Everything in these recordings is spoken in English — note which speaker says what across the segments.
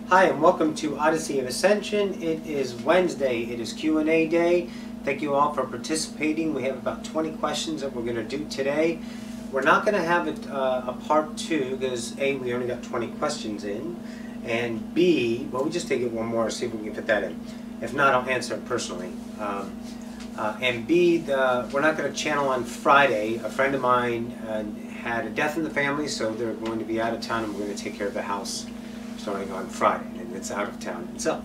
Speaker 1: Hi and welcome to Odyssey of Ascension. It is Wednesday. It is Q&A day. Thank you all for participating. We have about 20 questions that we're going to do today. We're not going to have it a part 2 because A, we only got 20 questions in, and B, well, we just take it one more, see if we can fit that in. If not, I'll answer it personally. And B, we're not going to channel on Friday. A friend of mine had a death in the family, so they're going to be out of town, and we're going to take care of the house starting on Friday, and it's out of town itself.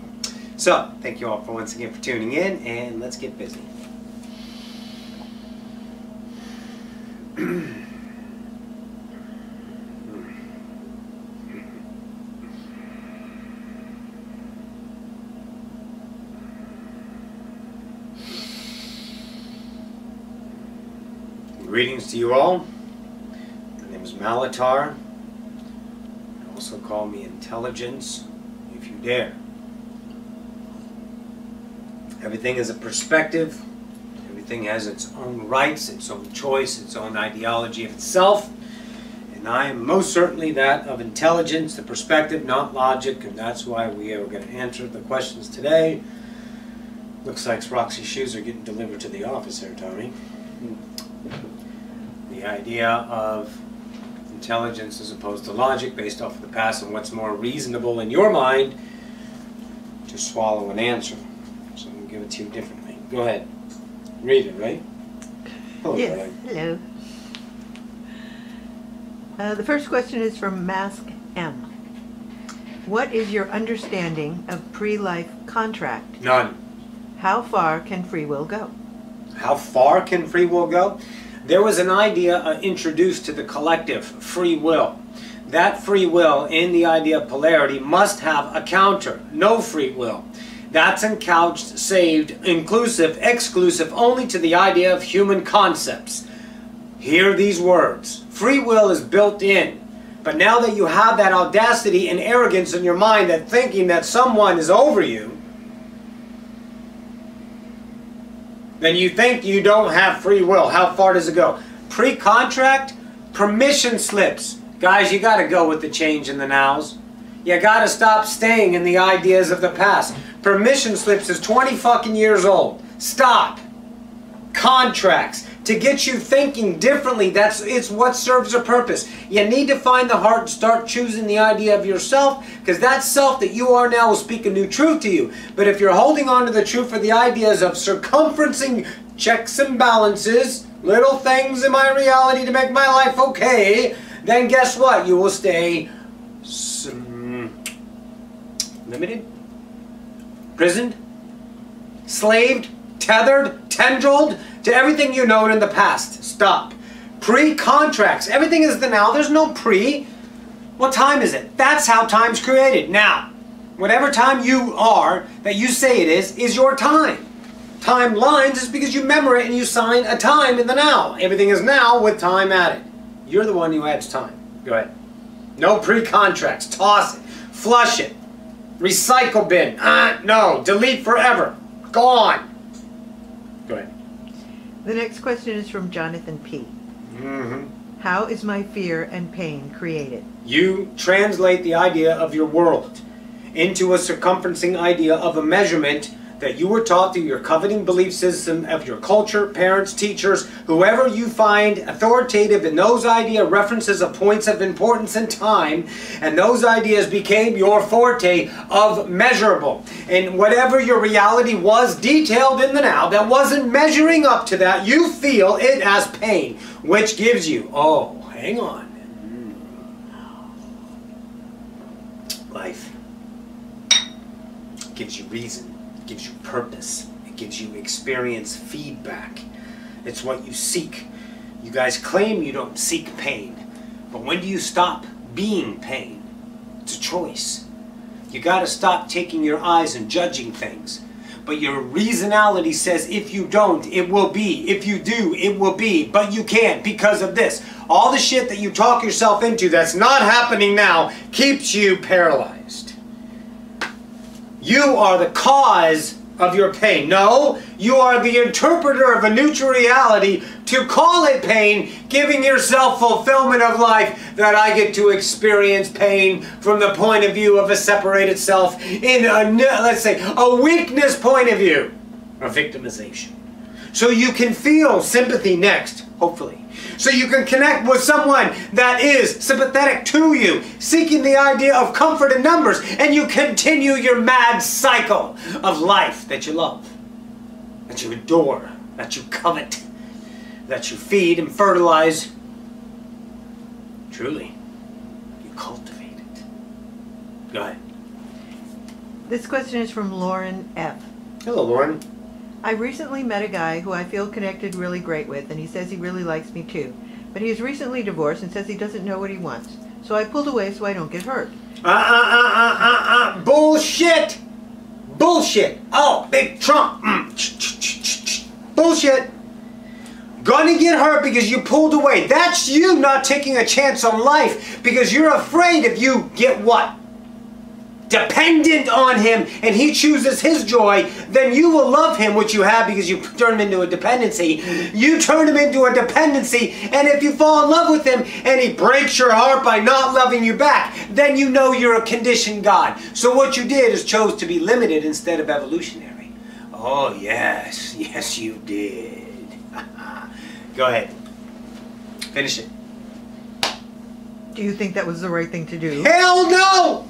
Speaker 1: So, thank you all for once again for tuning in, and let's get busy. Greetings to you all. My name is Malitar. Also call me intelligence, if you dare. Everything is a perspective. Everything has its own rights, its own choice, its own ideology of itself. And I am most certainly that of intelligence, the perspective, not logic, and that's why we are going to answer the questions today. Looks like Roxie's shoes are getting delivered to the office there, Tommy. The idea of intelligence as opposed to logic based off of the past and what's more reasonable in your mind to swallow an answer. So I'm going to give it to you differently. Go ahead. Read it, right? Hello,
Speaker 2: yes,
Speaker 1: brother.
Speaker 2: hello. The first question is from Mask M. What is your understanding of pre-life contract?
Speaker 1: None.
Speaker 2: How far can free will go?
Speaker 1: How far can free will go? There was an idea introduced to the collective, free will. That free will, in the idea of polarity, must have a counter, no free will. That's encouched, saved, inclusive, exclusive only to the idea of human concepts. Hear these words. Free will is built in. But now that you have that audacity and arrogance in your mind that thinking that someone is over you, then you think you don't have free will. How far does it go? Pre-contract, permission slips. Guys, you got to go with the change in the nows. You got to stop staying in the ideas of the past. Permission slips is 20 fucking years old. Stop. Contracts. To get you thinking differently, it's what serves a purpose. You need to find the heart and start choosing the idea of yourself, because that self that you are now will speak a new truth to you. But if you're holding on to the truth for the ideas of circumferencing checks and balances, little things in my reality to make my life okay, then guess what? You will stay limited, prisoned, slaved, tethered, tendrilled to everything you know in the past. Stop. Pre-contracts. Everything is the now. There's no pre. What time is it? That's how time's created. Now, whatever time you are that you say it is your time. Timelines is because you memorize and you sign a time in the now. Everything is now with time added. You're the one who adds time. Go ahead. No pre-contracts. Toss it. Flush it. Recycle bin. No. Delete forever. Gone. Go ahead.
Speaker 2: The next question is from Jonathan P. How is my fear and pain created?
Speaker 1: You translate the idea of your world into a circumferencing idea of a measurement that you were taught through your coveting belief system of your culture, parents, teachers, whoever you find authoritative in those idea references of points of importance in time, and those ideas became your forte of measurable. And whatever your reality was detailed in the now that wasn't measuring up to that, you feel it as pain, which gives you, oh, hang on, life. It gives you reason. It gives you purpose. It gives you experience feedback. It's what you seek. You guys claim you don't seek pain, but when do you stop being pain? It's a choice. You got to stop taking your eyes and judging things. But your reasonality says if you don't, it will be. If you do, it will be. But you can't because of this. All the shit that you talk yourself into that's not happening now keeps you paralyzed. You are the cause of your pain. No, you are the interpreter of a neutral reality to call it pain, giving yourself fulfillment of life, that I get to experience pain from the point of view of a separated self in a, let's say, a weakness point of view, or victimization. So you can feel sympathy next, hopefully. So you can connect with someone that is sympathetic to you, seeking the idea of comfort in numbers, and you continue your mad cycle of life that you love, that you adore, that you covet, that you feed and fertilize. Truly, you cultivate it. Go ahead.
Speaker 2: This question is from Lauren F.
Speaker 1: Hello, Lauren.
Speaker 2: I recently met a guy who I feel connected really great with, and he says he really likes me too. But he is recently divorced and says he doesn't know what he wants. So I pulled away so I don't get hurt.
Speaker 1: Bullshit! Bullshit! Oh, big Trump! Bullshit! Gonna get hurt because you pulled away. That's you not taking a chance on life because you're afraid if you get what? Dependent on him, and he chooses his joy, then you will love him, which you have because you turn him into a dependency. You turn him into a dependency, and if you fall in love with him and he breaks your heart by not loving you back, then you know you're a conditioned God. So what you did is chose to be limited instead of evolutionary. Oh yes, yes you did. Go ahead. Finish it.
Speaker 2: Do you think that was the right thing to do?
Speaker 1: Hell no!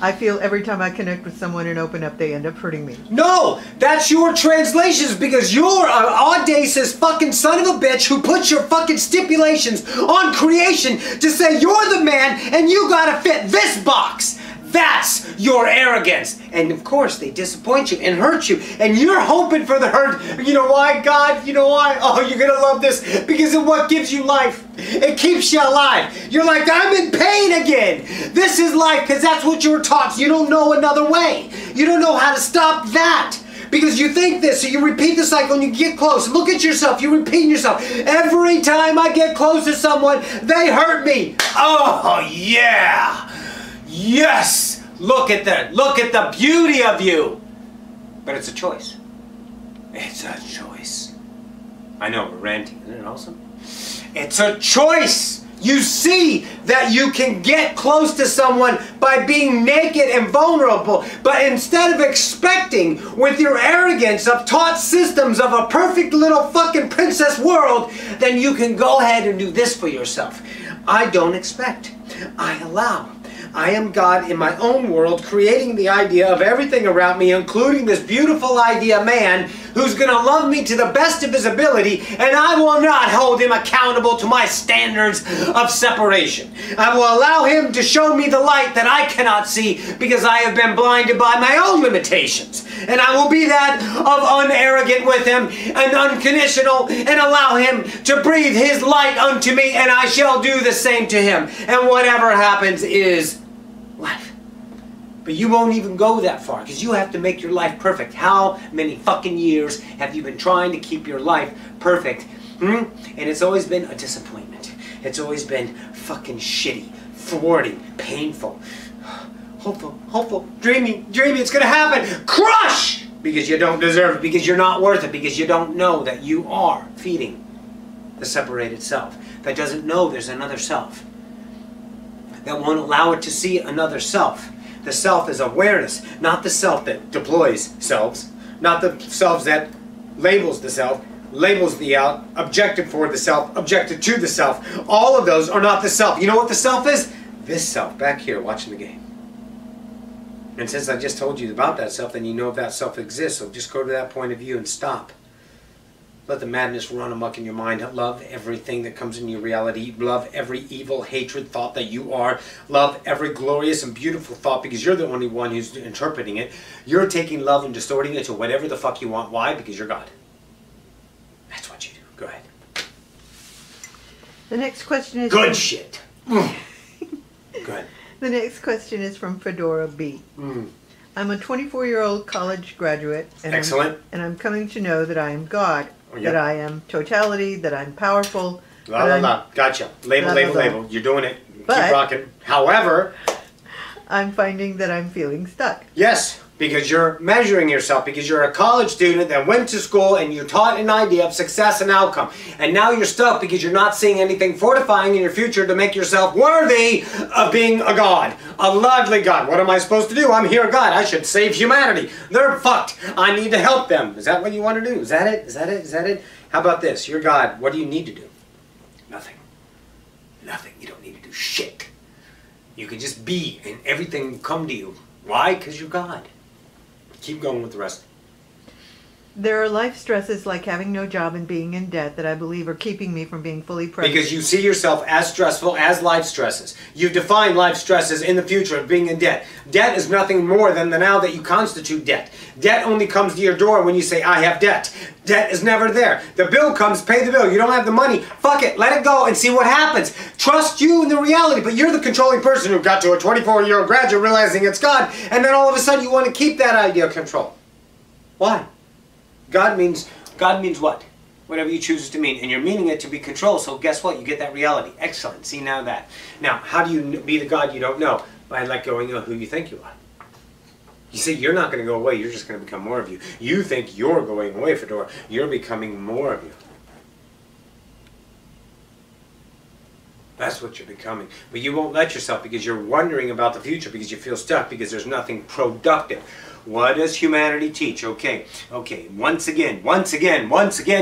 Speaker 2: I feel every time I connect with someone and open up, they end up hurting me.
Speaker 1: No, that's your translations because you're an audacious fucking son of a bitch who puts your fucking stipulations on creation to say you're the man and you gotta fit this box. That's your arrogance. And of course, they disappoint you and hurt you. And you're hoping for the hurt. You know why, God? You know why? Oh, you're going to love this because of what gives you life. It keeps you alive. You're like, I'm in pain again. This is life because that's what you were taught. You don't know another way. You don't know how to stop that. Because you think this, so you repeat the cycle and you get close. Look at yourself, you repeat yourself. Every time I get close to someone, they hurt me. Oh, yeah. Yes! Look at that. Look at the beauty of you. But it's a choice. It's a choice. I know, we're ranting. Isn't it awesome? It's a choice. You see that you can get close to someone by being naked and vulnerable, but instead of expecting with your arrogance of taught systems of a perfect little fucking princess world, then you can go ahead and do this for yourself. I don't expect. I allow. I am God in my own world, creating the idea of everything around me, including this beautiful idea man who's going to love me to the best of his ability, and I will not hold him accountable to my standards of separation. I will allow him to show me the light that I cannot see because I have been blinded by my own limitations. And I will be that of unarrogant with him and unconditional and allow him to breathe his light unto me, and I shall do the same to him. And whatever happens is life. But you won't even go that far because you have to make your life perfect. How many fucking years have you been trying to keep your life perfect? And it's always been a disappointment. It's always been fucking shitty, thwarting, painful, hopeful, dreamy, it's gonna happen. Crush! Because you don't deserve it, because you're not worth it, because you don't know that you are feeding the separated self that doesn't know there's another self, that won't allow it to see another self. The self is awareness, not the self that deploys selves, not the selves that labels the self, labels the out, objective for the self, objective to the self. All of those are not the self. You know what the self is? This self back here watching the game. And since I just told you about that self, then you know if that self exists. So just go to that point of view and stop. Let the madness run amok in your mind. Love everything that comes into your reality. Love every evil, hatred thought that you are. Love every glorious and beautiful thought because you're the only one who's interpreting it. You're taking love and distorting it to whatever the fuck you want. Why? Because you're God. That's what you do. Go ahead.
Speaker 2: The next question is...
Speaker 1: Good shit. Go ahead.
Speaker 2: The next question is from Fedora B. I'm a 24-year-old college graduate, and
Speaker 1: excellent.
Speaker 2: I'm coming to know that I am God, that I am totality, that I'm powerful.
Speaker 1: Gotcha. Label. You're doing it. Keep rocking. However,
Speaker 2: I'm finding that I'm feeling stuck.
Speaker 1: Yes. Because you're measuring yourself, because you're a college student that went to school and you're taught an idea of success and outcome. And now you're stuck because you're not seeing anything fortifying in your future to make yourself worthy of being a god. A lovely god. What am I supposed to do? I'm here, God. I should save humanity. They're fucked. I need to help them. Is that what you want to do? Is that it? Is that it? Is that it? How about this? You're God. What do you need to do? Nothing. Nothing. You don't need to do shit. You can just be and everything will come to you. Why? Because you're God. Keep going with the rest.
Speaker 2: There are life stresses like having no job and being in debt that I believe are keeping me from being fully present.
Speaker 1: Because you see yourself as stressful as life stresses. You define life stresses in the future of being in debt. Debt is nothing more than the now that you constitute debt. Debt only comes to your door when you say, I have debt. Debt is never there. The bill comes, pay the bill. You don't have the money. Fuck it. Let it go and see what happens. Trust you in the reality. But you're the controlling person who got to a 24-year-old graduate realizing it's God. And then all of a sudden you want to keep that idea of control. Why? God means what? Whatever you choose it to mean. And you're meaning it to be control. So guess what? You get that reality. Excellent. See now that. Now, how do you be the God you don't know? By let going of who you think you are. You see, you're not going to go away. You're just going to become more of you. You think you're going away, Fedora. You're becoming more of you. That's what you're becoming. But you won't let yourself because you're wondering about the future, because you feel stuck, because there's nothing productive. What does humanity teach? Okay, once again,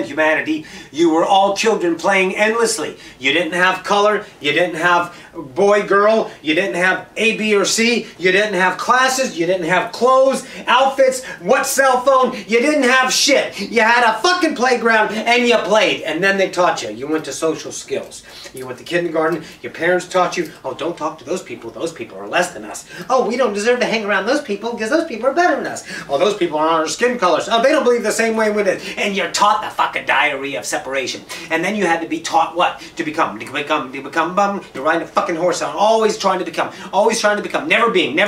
Speaker 1: humanity, you were all children playing endlessly. You didn't have color, you didn't have boy, girl, you didn't have A, B, or C, you didn't have classes, you didn't have clothes, outfits, what cell phone, you didn't have shit. You had a fucking playground and you played, and then they taught you. You went to social skills. You went to kindergarten, your parents taught you, oh, don't talk to those people are less than us. Oh, we don't deserve to hang around those people because those people are better than us. Oh, those people are on our skin colors. Oh, they don't believe the same way we did. And you're taught the fucking diarrhea of separation. And then you had to be taught what? To become bum. You're riding a fucking horse on, always trying to become, never being,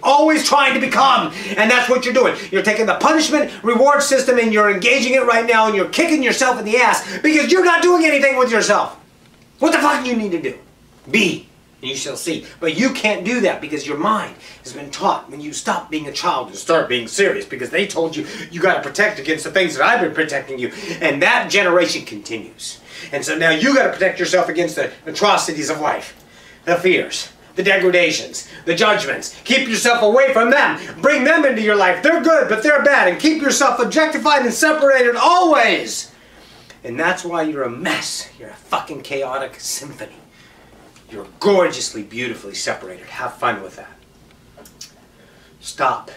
Speaker 1: always trying to become. And that's what you're doing. You're taking the punishment reward system and you're engaging it right now and you're kicking yourself in the ass because you're not doing anything with yourself. What the fuck do you need to do? Be. And you shall see. But you can't do that because your mind has been taught when you stop being a child and start being serious, because they told you you got to protect against the things that I've been protecting you. And that generation continues. And so now you got to protect yourself against the atrocities of life, the fears, the degradations, the judgments. Keep yourself away from them. Bring them into your life. They're good, but they're bad. And keep yourself objectified and separated always. And that's why you're a mess. You're a fucking chaotic symphony. You're gorgeously, beautifully separated. Have fun with that. Stop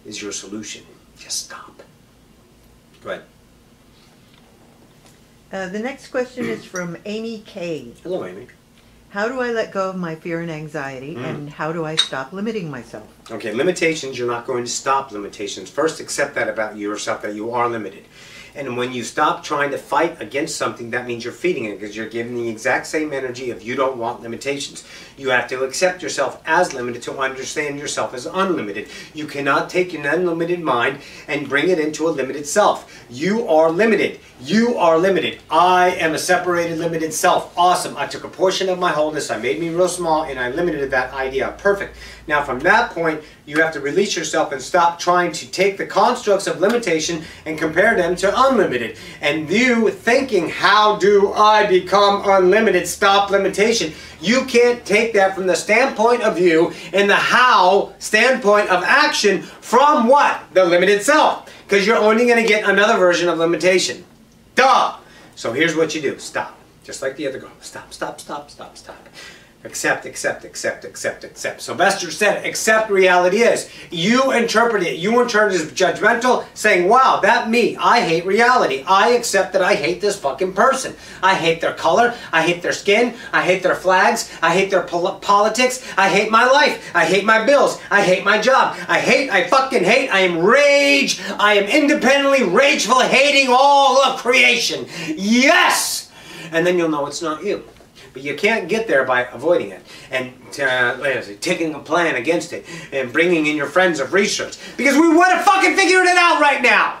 Speaker 1: is your solution. Just stop. Go ahead.
Speaker 2: The next question is from Amy K.
Speaker 1: Hello, Amy.
Speaker 2: How do I let go of my fear and anxiety, and how do I stop limiting myself?
Speaker 1: Okay, limitations, you're not going to stop limitations. First, accept that about yourself, that you are limited. And when you stop trying to fight against something, that means you're feeding it, because you're giving the exact same energy of you don't want limitations. You have to accept yourself as limited to understand yourself as unlimited. You cannot take an unlimited mind and bring it into a limited self. You are limited. You are limited. I am a separated, limited self. Awesome. I took a portion of my wholeness, I made me real small, and I limited that idea. Perfect. Now from that point, you have to release yourself and stop trying to take the constructs of limitation and compare them to unlimited. And you thinking, how do I become unlimited? Stop limitation. You can't take that from the standpoint of view and the how standpoint of action from what? The limited self. Because you're only going to get another version of limitation. Duh! So here's what you do. Stop. Just like the other girl. Stop, stop, stop, stop, stop. Accept, accept, accept, accept, accept. Sylvester said, accept reality is. You interpret it. You interpret it as judgmental, saying, wow, that me. I hate reality. I accept that I hate this fucking person. I hate their color. I hate their skin. I hate their flags. I hate their politics. I hate my life. I hate my bills. I hate my job. I fucking hate. I am rage. I am independently rageful, hating all of creation. Yes! And then you'll know it's not you. But you can't get there by avoiding it and taking a plan against it and bringing in your friends of research. Because we would have fucking figured it out right now.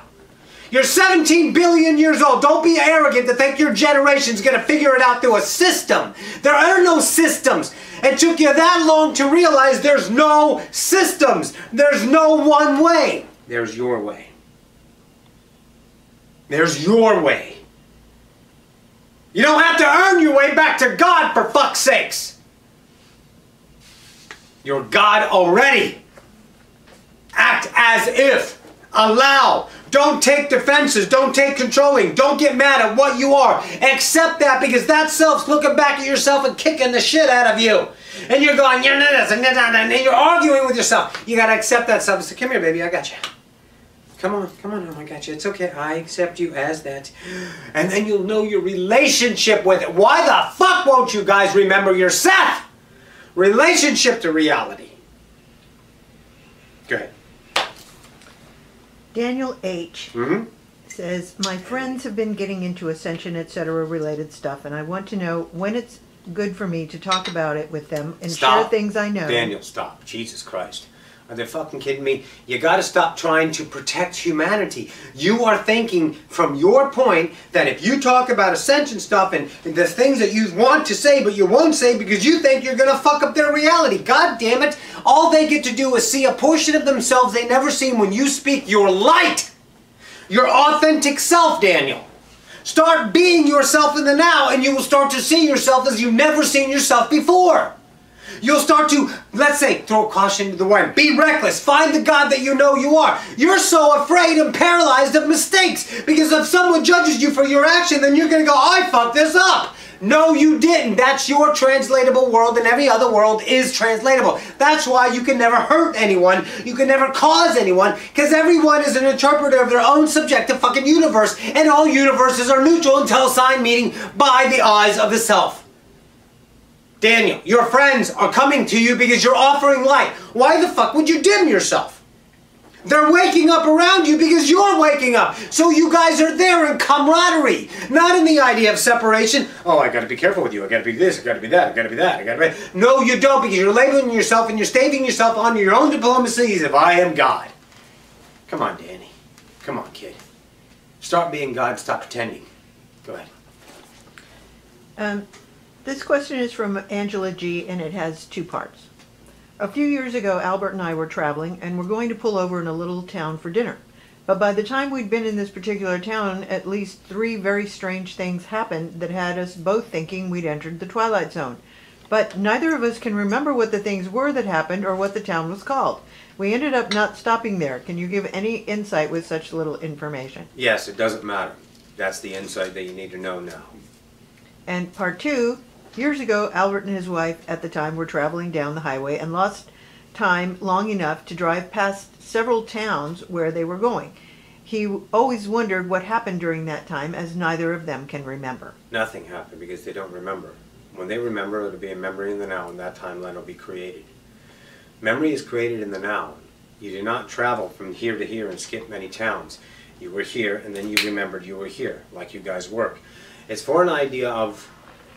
Speaker 1: You're 17 billion years old. Don't be arrogant to think your generation's going to figure it out through a system. There are no systems. It took you that long to realize there's no systems. There's no one way. There's your way. There's your way. You don't have to earn your way back to God, for fuck's sakes. You're God already. Act as if. Allow. Don't take defenses. Don't take controlling. Don't get mad at what you are. Accept that, because that self's looking back at yourself and kicking the shit out of you. And you're going, you're this, and you're arguing with yourself. You got to accept that self. So come here, baby. I got you. Come on, I got you. It's okay. I accept you as that. And then you'll know your relationship with it. Why the fuck won't you guys remember your Seth? Relationship to reality. Go ahead.
Speaker 2: Daniel H. says, my friends have been getting into Ascension, etc. related stuff, and I want to know when it's good for me to talk about it with them and share things I know.
Speaker 1: Daniel, stop. Jesus Christ. Are they fucking kidding me? You got to stop trying to protect humanity. You are thinking from your point that if you talk about Ascension stuff and the things that you want to say but you won't say because you think you're going to fuck up their reality. God damn it. All they get to do is see a portion of themselves they never seen when you speak your light. Your authentic self, Daniel. Start being yourself in the now and you will start to see yourself as you've never seen yourself before. You'll start to, let's say, throw caution to the wind. Be reckless. Find the God that you know you are. You're so afraid and paralyzed of mistakes because if someone judges you for your action, then you're going to go, I fucked this up. No, you didn't. That's your translatable world, and every other world is translatable. That's why you can never hurt anyone. You can never cause anyone, because everyone is an interpreter of their own subjective fucking universe, and all universes are neutral until assigned meaning by the eyes of the self. Daniel, your friends are coming to you because you're offering light. Why the fuck would you dim yourself? They're waking up around you because you're waking up. So you guys are there in camaraderie, not in the idea of separation. Oh, I got to be careful with you. I got to be this. I got to be that. I got to be that. I got to be. No, you don't, because you're labeling yourself and you're staving yourself on your own diplomacy as if I am God. Come on, Danny. Come on, kid. Start being God. Stop pretending. Go ahead.
Speaker 2: This question is from Angela G, and it has two parts. A few years ago, Albert and I were traveling, and were going to pull over in a little town for dinner. But by the time we'd been in this particular town, at least 3 very strange things happened that had us both thinking we'd entered the Twilight Zone. But neither of us can remember what the things were that happened or what the town was called. We ended up not stopping there. Can you give any insight with such little information?
Speaker 1: Yes, it doesn't matter. That's the insight that you need to know now.
Speaker 2: And part 2, years ago, Albert and his wife at the time were traveling down the highway and lost time long enough to drive past several towns where they were going. He always wondered what happened during that time, as neither of them can remember.
Speaker 1: Nothing happened because they don't remember. When they remember, it'll be a memory in the now, and that timeline will be created. Memory is created in the now. You do not travel from here to here and skip many towns. You were here, and then you remembered you were here, like you guys work. It's for an idea of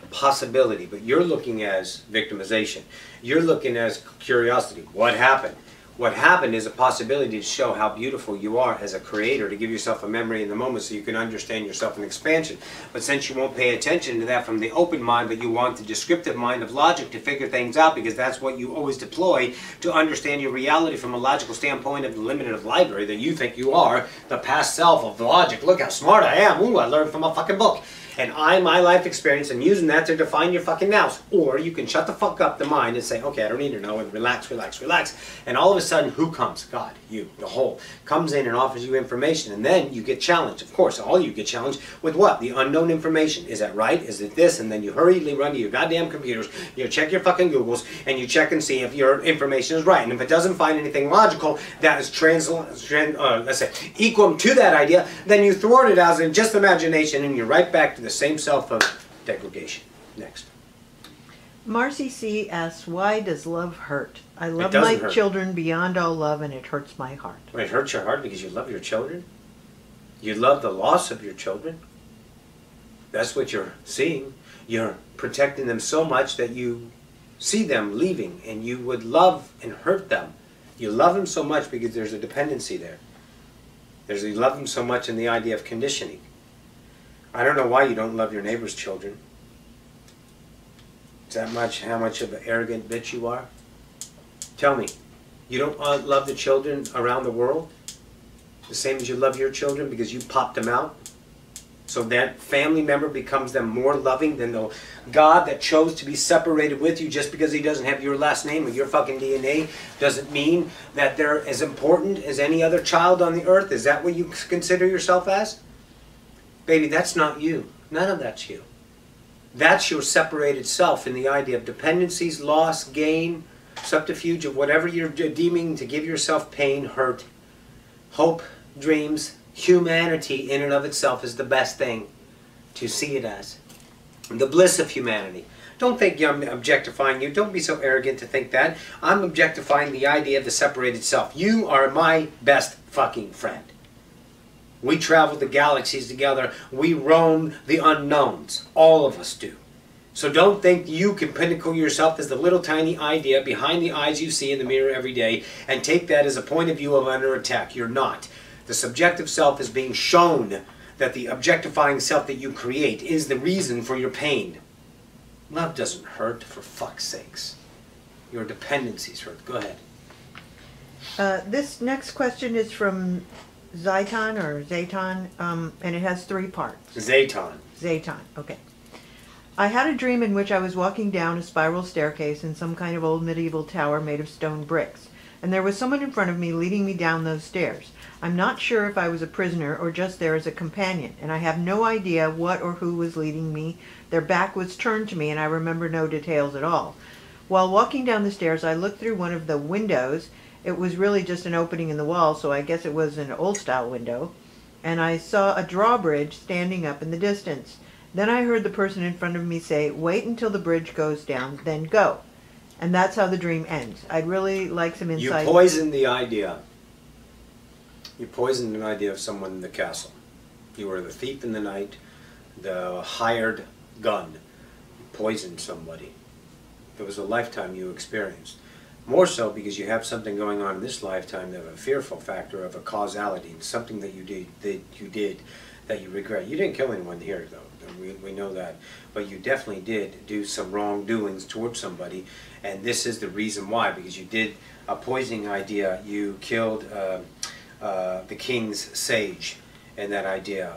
Speaker 1: possibility, but you're looking as victimization. You're looking as curiosity. What happened? What happened is a possibility to show how beautiful you are as a creator, to give yourself a memory in the moment so you can understand yourself in expansion. But since you won't pay attention to that from the open mind, but you want the descriptive mind of logic to figure things out, because that's what you always deploy to understand your reality from a logical standpoint of the limited library that you think you are, the past self of the logic. Look how smart I am. Ooh, I learned from a fucking book. And my life experience, and using that to define your fucking nows. Or you can shut the fuck up the mind and say, okay, I don't need to know, and relax, relax, relax. And all of a sudden, who comes? God, you, the whole, comes in and offers you information. And then you get challenged. Of course, all you get challenged with what? The unknown information. Is that right? Is it this? And then you hurriedly run to your goddamn computers, you check your fucking Googles, and you check and see if your information is right. And if it doesn't find anything logical that is let's say, equal to that idea, then you thwart it as in just imagination, and you're right back to the same self of degradation. Next.
Speaker 2: Marcy C. asks, why does love hurt? I love my children beyond all love, and it hurts my heart.
Speaker 1: It hurts your heart because you love your children? You love the loss of your children? That's what you're seeing. You're protecting them so much that you see them leaving, and you would love and hurt them. You love them so much because there's a dependency there. There's you love them so much in the idea of conditioning. I don't know why you don't love your neighbor's children. Is that how much of an arrogant bitch you are? Tell me, you don't love the children around the world the same as you love your children because you popped them out? So that family member becomes them more loving than the God that chose to be separated with you just because he doesn't have your last name or your fucking DNA doesn't mean that they're as important as any other child on the earth? Is that what you consider yourself as? Baby, that's not you. None of that's you. That's your separated self in the idea of dependencies, loss, gain, subterfuge of whatever you're deeming to give yourself pain, hurt, hope, dreams. Humanity in and of itself is the best thing to see it as. The bliss of humanity. Don't think I'm objectifying you. Don't be so arrogant to think that. I'm objectifying the idea of the separated self. You are my best fucking friend. We travel the galaxies together. We roam the unknowns. All of us do. So don't think you can pinnacle yourself as the little tiny idea behind the eyes you see in the mirror every day and take that as a point of view of under attack. You're not. The subjective self is being shown that the objectifying self that you create is the reason for your pain. Love doesn't hurt, for fuck's sakes. Your dependencies hurt. Go ahead.
Speaker 2: This next question is from Zayton or Zayton, and it has 3 parts.
Speaker 1: Zayton.
Speaker 2: Zayton, okay. I had a dream in which I was walking down a spiral staircase in some kind of old medieval tower made of stone bricks, and there was someone in front of me leading me down those stairs. I'm not sure if I was a prisoner or just there as a companion, and I have no idea what or who was leading me. Their back was turned to me, and I remember no details at all. While walking down the stairs, I looked through one of the windows. It was really just an opening in the wall, so I guess it was an old-style window, and I saw a drawbridge standing up in the distance. Then I heard the person in front of me say, "Wait until the bridge goes down, then go." And that's how the dream ends. I'd really like some insight.
Speaker 1: You poisoned the idea. You poisoned an idea of someone in the castle. You were the thief in the night, the hired gun. You poisoned somebody. It was a lifetime you experienced. More so because you have something going on in this lifetime of a fearful factor of a causality, something that you did that you regret. You didn't kill anyone here, though. We know that. But you definitely did do some wrongdoings towards somebody, and this is the reason why, because you did a poisoning idea. You killed the king's sage, and that idea,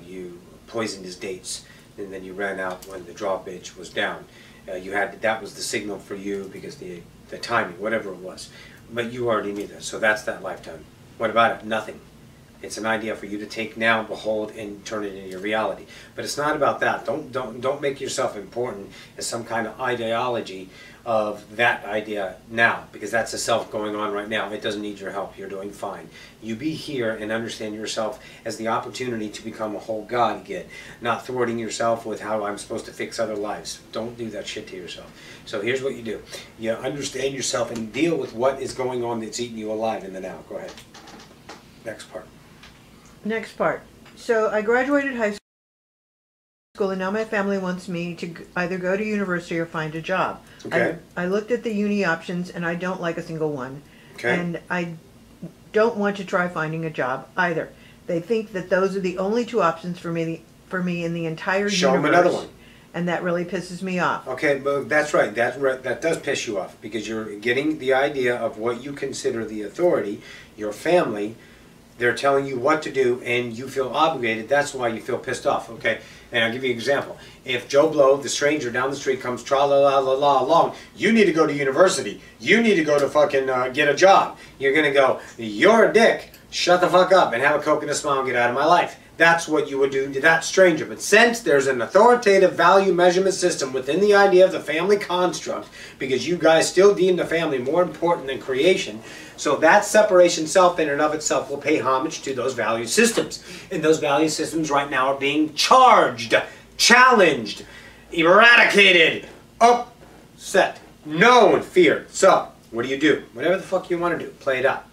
Speaker 1: you poisoned his dates, and then you ran out when the drawbridge was down. That was the signal for you because the timing, whatever it was. But you already knew that, so that's that lifetime. What about it? Nothing. It's an idea for you to take now, behold, and turn it into your reality. But it's not about that. Don't make yourself important as some kind of ideology of that idea now, because that's a self going on right now. It doesn't need your help. You're doing fine. You be here and understand yourself as the opportunity to become a whole God again, not thwarting yourself with how I'm supposed to fix other lives. Don't do that shit to yourself. So here's what you do. You understand yourself and deal with what is going on that's eating you alive in the now. Go ahead. Next part.
Speaker 2: Next part. So I graduated high school, and now my family wants me to either go to university or find a job.
Speaker 1: Okay.
Speaker 2: I looked at the uni options, and I don't like a single one.
Speaker 1: Okay.
Speaker 2: And I don't want to try finding a job either. They think that those are the only 2 options for me in the entire universe.
Speaker 1: Show them another one.
Speaker 2: And that really pisses me off.
Speaker 1: Okay, but that's right. That does piss you off because you're getting the idea of what you consider the authority, your family. They're telling you what to do, and you feel obligated. That's why you feel pissed off, okay? And I'll give you an example. If Joe Blow, the stranger down the street, comes tra-la-la-la-la along, you need to go to university. You need to go to fucking get a job. You're going to go, you're a dick. Shut the fuck up and have a Coke and a smile and get out of my life. That's what you would do to that stranger. But since there's an authoritative value measurement system within the idea of the family construct, because you guys still deem the family more important than creation, so that separation self in and of itself will pay homage to those value systems. And those value systems right now are being charged, challenged, eradicated, upset, known, feared. So, what do? Whatever the fuck you want to do, play it out.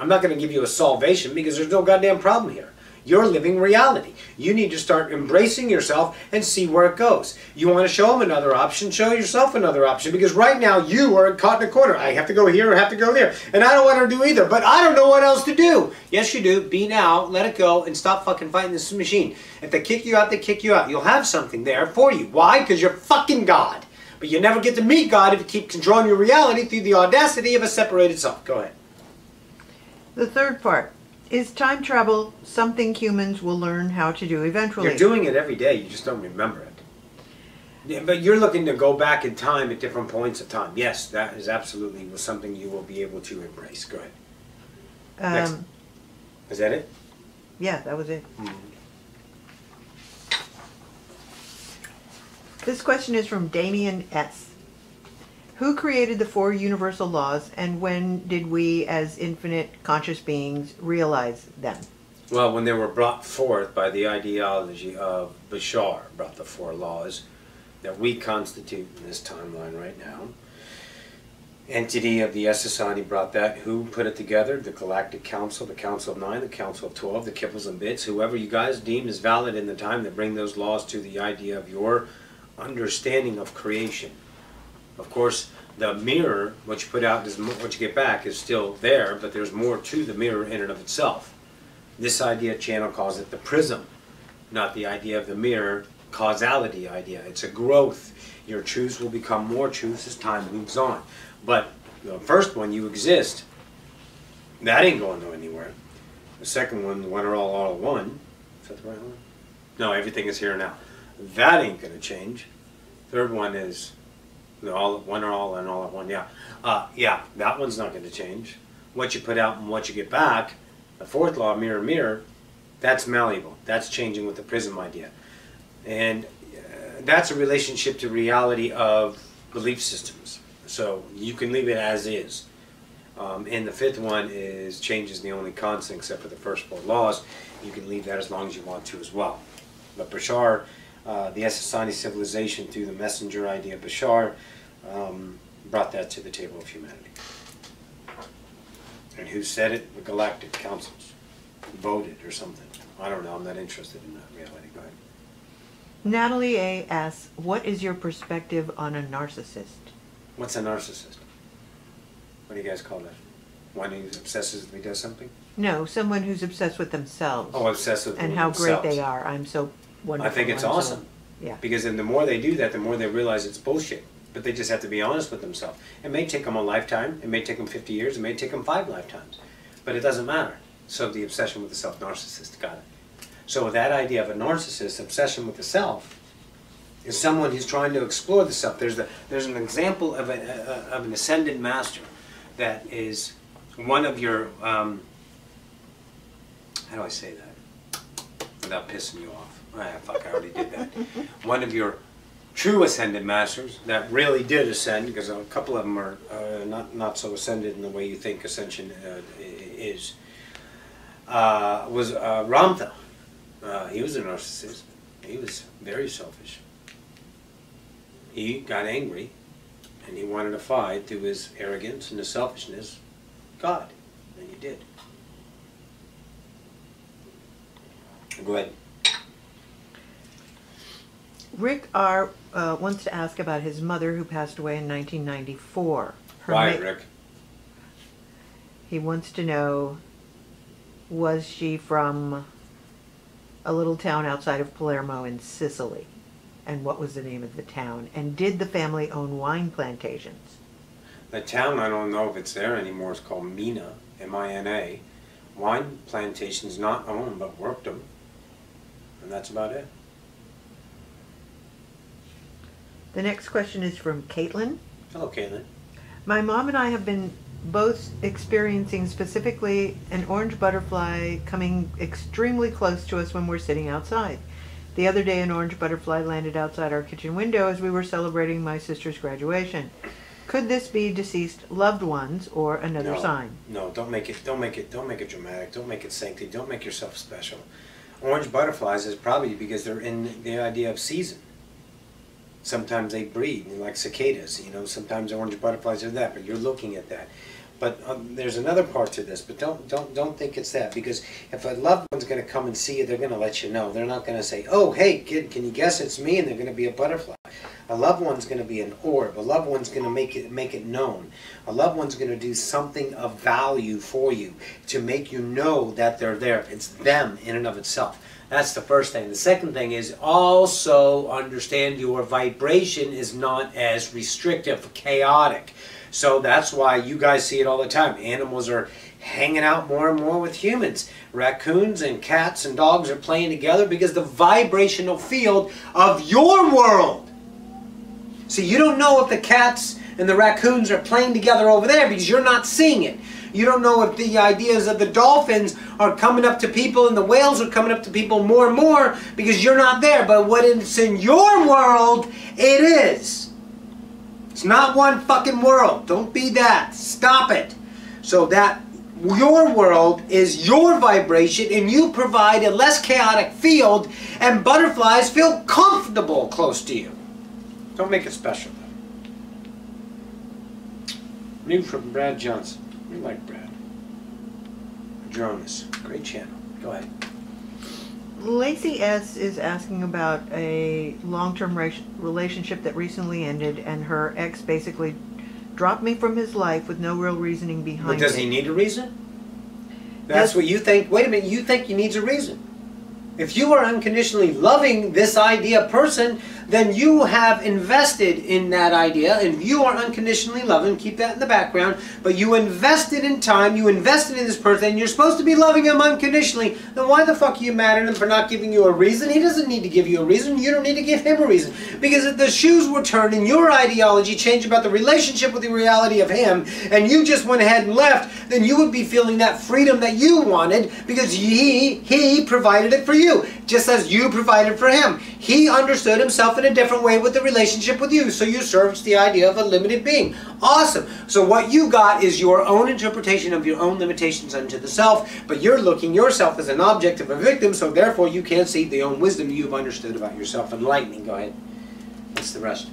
Speaker 1: I'm not going to give you a salvation because there's no goddamn problem here. You're living reality. You need to start embracing yourself and see where it goes. You want to show them another option, show yourself another option, because right now you are caught in a corner. I have to go here or have to go there. And I don't want to do either, but I don't know what else to do. Yes, you do. Be now, let it go, and stop fucking fighting this machine. If they kick you out, they kick you out. You'll have something there for you. Why? Because you're fucking God. But you never get to meet God if you keep controlling your reality through the audacity of a separated self. Go ahead.
Speaker 2: The third part. Is time travel something humans will learn how to do eventually?
Speaker 1: You're doing it every day, you just don't remember it. Yeah, but you're looking to go back in time at different points of time. Yes, that is absolutely something you will be able to embrace. Go ahead. Next. Is that it?
Speaker 2: Yeah, that was it. This question is from Damien S. Who created the 4 universal laws, and when did we as infinite conscious beings realize them?
Speaker 1: Well, when they were brought forth by the ideology of Bashar, brought the 4 laws that we constitute in this timeline right now. Entity of the Society brought that. Who put it together? The Galactic Council, the Council of 9, the Council of 12, the Kibbles and Bits, whoever you guys deem is valid in the time that bring those laws to the idea of your understanding of creation. Of course, the mirror, what you put out is what you get back, is still there, but there's more to the mirror in and of itself. This idea channel calls it the prism, not the idea of the mirror causality idea. It's a growth. Your truths will become more truths as time moves on. But the first one, you exist, that ain't going anywhere. The second one, one or all at one. Is that the right one? No, everything is here now. That ain't going to change. Third one is all one or all and all at one. Yeah, yeah, that one's not going to change. What you put out and what you get back. The 4th law, mirror, mirror, that's malleable. That's changing with the prism idea, and that's a relationship to reality of belief systems. So you can leave it as is. And the 5th one is change is the only constant except for the first 4 laws. You can leave that as long as you want to as well. But Bashar, the Ascension civilization through the messenger idea of Bashar, brought that to the table of humanity. And who said it? The Galactic Councils. Voted or something. I don't know. I'm not interested in that reality. Go ahead.
Speaker 2: Natalie A. asks, what is your perspective on a narcissist?
Speaker 1: What's a narcissist? What do you guys call that? One who obsessively does something?
Speaker 2: No, someone who's obsessed with themselves.
Speaker 1: Oh, obsessed with
Speaker 2: and
Speaker 1: themselves.
Speaker 2: how great they are. I'm so wonderful.
Speaker 1: I think it's awesome.
Speaker 2: Yeah.
Speaker 1: Because then the more they do that, the more they realize it's bullshit. But they just have to be honest with themselves. It may take them a lifetime. It may take them 50 years. It may take them 5 lifetimes. But it doesn't matter. So the obsession with the self, narcissist, got it. So that idea of a narcissist, obsession with the self, is someone who's trying to explore the self. There's an example of an ascended master that is one of your, how do I say that without pissing you off? Ah, fuck, I already did that. One of your true ascended masters that really did ascend, because a couple of them are not so ascended in the way you think ascension is, was Ramtha. He was a narcissist. He was very selfish. He got angry, and he wanted to fight through his arrogance and his selfishness God, and he did. Go ahead.
Speaker 2: Rick R. Wants to ask about his mother who passed away in 1994.
Speaker 1: Why, Rick?
Speaker 2: He wants to know, was she from a little town outside of Palermo in Sicily? And what was the name of the town? And did the family own wine plantations?
Speaker 1: The town, I don't know if it's there anymore, is called Mina, M-I-N-A. Wine plantations not owned, but worked them. And that's about it.
Speaker 2: The next question is from Caitlin.
Speaker 1: Hello, Caitlin.
Speaker 2: My mom and I have been both experiencing specifically an orange butterfly coming extremely close to us when we're sitting outside. The other day, an orange butterfly landed outside our kitchen window as we were celebrating my sister's graduation. Could this be deceased loved ones or another sign?
Speaker 1: No, don't make it dramatic. Don't make it sanctity. Don't make yourself special. Orange butterflies is probably because they're in the idea of season. Sometimes they breed, like cicadas. You know, sometimes orange butterflies are that, but you're looking at that. But there's another part to this, but don't think it's that, because if a loved one's going to come and see you, they're going to let you know. They're not going to say, "Oh, hey kid, can you guess it's me?" and they're going to be a butterfly. A loved one's going to be an orb. A loved one's going to make it known. A loved one's going to do something of value for you to make you know that they're there. It's them in and of itself. That's the first thing. The second thing is also understand your vibration is not as restrictive, chaotic. So that's why you guys see it all the time. Animals are hanging out more and more with humans. Raccoons and cats and dogs are playing together because the vibrational field of your world. See, you don't know if the cats and the raccoons are playing together over there because you're not seeing it. You don't know if the ideas of the dolphins are coming up to people and the whales are coming up to people more and more because you're not there. But what it's in your world, it is. It's not one fucking world. Don't be that. Stop it. So that your world is your vibration and you provide a less chaotic field and butterflies feel comfortable close to you. Don't make it special. New from Brad Johnson. We like Brad. Jonas. Great channel. Go ahead.
Speaker 2: Lacey S. is asking about a long-term relationship that recently ended, and her ex basically dropped me from his life with no real reasoning behind it.
Speaker 1: But does he need a reason? That's what you think. Wait a minute, you think he needs a reason. If you are unconditionally loving this idea person, then you have invested in that idea, and you are unconditionally loving, keep that in the background, but you invested in time, you invested in this person, and you're supposed to be loving him unconditionally, then why the fuck are you mad at him for not giving you a reason? He doesn't need to give you a reason, you don't need to give him a reason. Because if the shoes were turned and your ideology changed about the relationship with the reality of him, and you just went ahead and left, then you would be feeling that freedom that you wanted, because he provided it for you, just as you provided for him. He understood himself in a different way with the relationship with you, so you served the idea of a limited being. Awesome. So what you got is your own interpretation of your own limitations unto the self, but you're looking yourself as an object of a victim, so therefore you can't see the own wisdom you've understood about yourself. Enlightening. Go ahead. What's the rest?